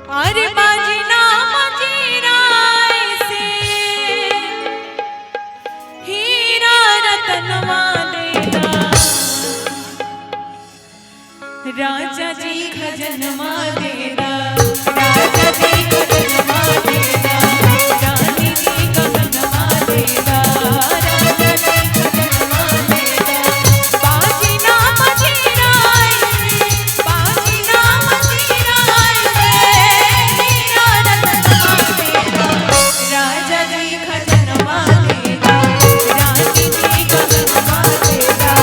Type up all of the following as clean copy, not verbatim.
अरे बाजी नाम जीराय से हीरा रतनवा देदा राजा जी खजनवा देदा राजा जी खजनवा देदा रानी जी खजनवा देदा राजा जी खजनवा देदा बाजी नाम जीराय बाजी नाम जीराय हीरा रतनवा देदा राजा जी खजनवा देदा रानी जी खजनवा देदा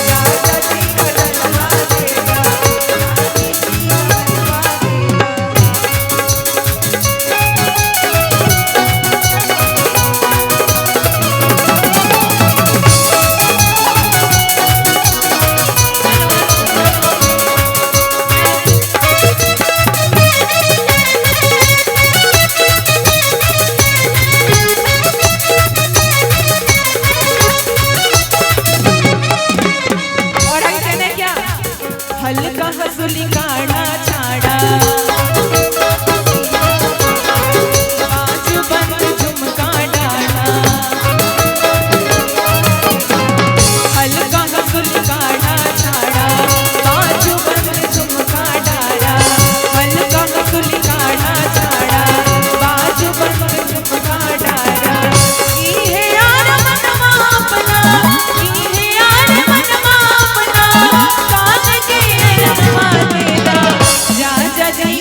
राजा जी खजनवा देदा हल्का हसुली काढ़ा छाड़ा बाजू बंद झुमका डाला हल्का हसुली काढ़ा छाड़ा बाजू बंद झुमका डाला हल्का हसुली काढ़ा छाड़ा बाजू बंद झुमका डाला इहे यार मनवा अपना इहे यार मनवा अपना कान के रखवा देदा राजा जी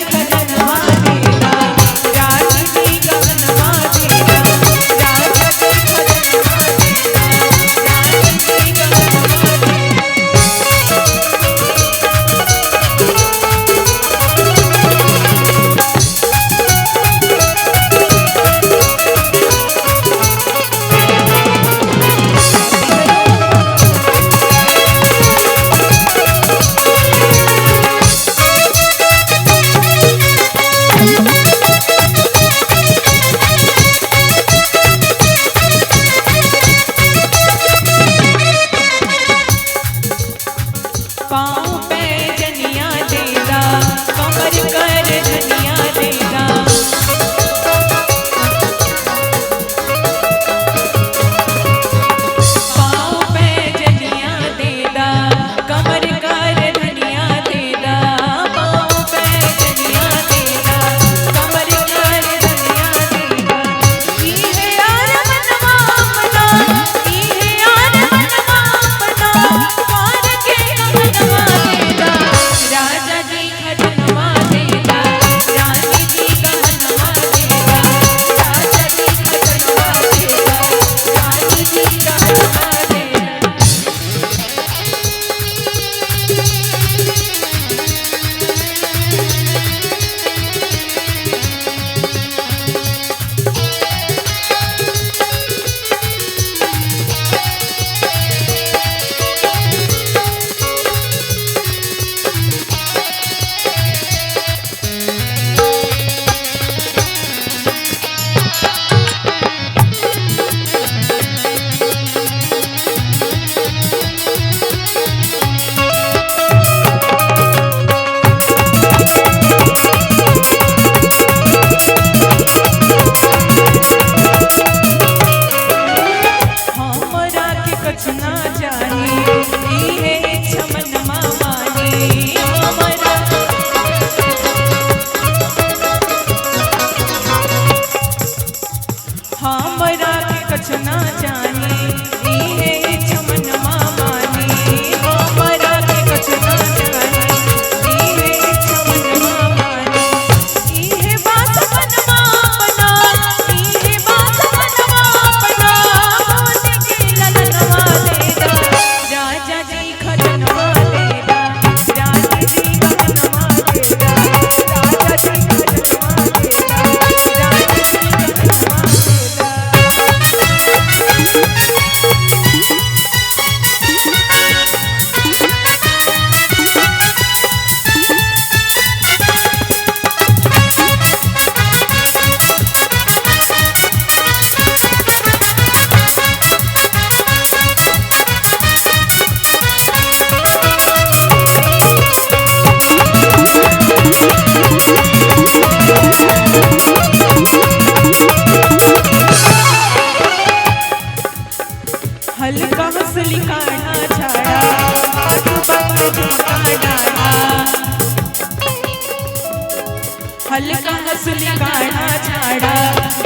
हल्का हंसुली काढ़ा छाड़ा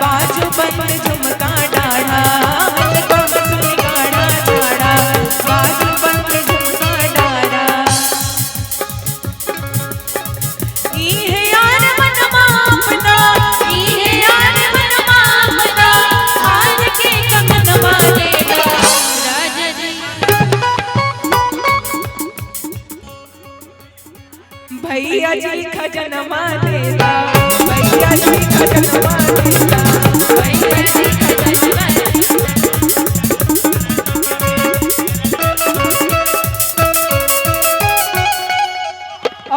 बाजू बंद झुमका डाढ़ा हल्का हंसुली काढ़ा छाड़ा बाजू बंद झुमका डाढ़ा इहे यार मनवा अपना इहे यार मनवा अपना हार के कंगनवा लेगा राजा जी भैया जी खजनवा देगा भैया जी खजनवा देगा भैया जी खजनवा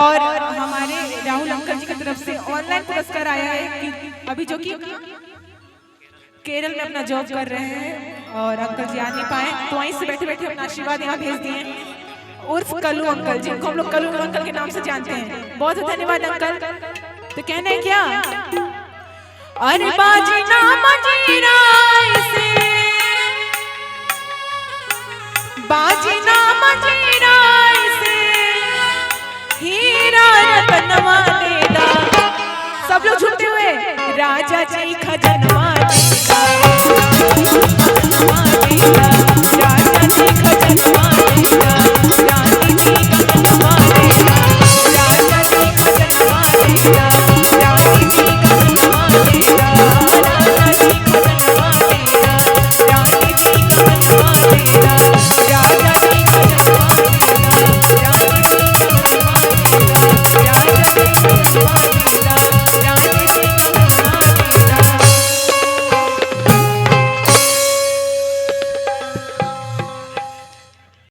और हमारे राहुल अंकल जी की तरफ से ऑनलाइन पुरस्कार आया है कि अभी जो कि केरल में अपना जॉब कर रहे हैं और अंकल जी आ नहीं पाए तो वहीं से बैठे बैठे अपना आशीर्वाद यहाँ भेज दिए उर्फ कल्लू अंकल जिनको हम लोग कल्लू अंकल के नाम से जानते हैं। बहुत धन्यवाद अंकल। तो कहने क्या अरे बाजी ना मजीरा से बाजी ना मजीरा से हीरा रतनवा देदा सब लोग झूठे हुए राजा जी खजा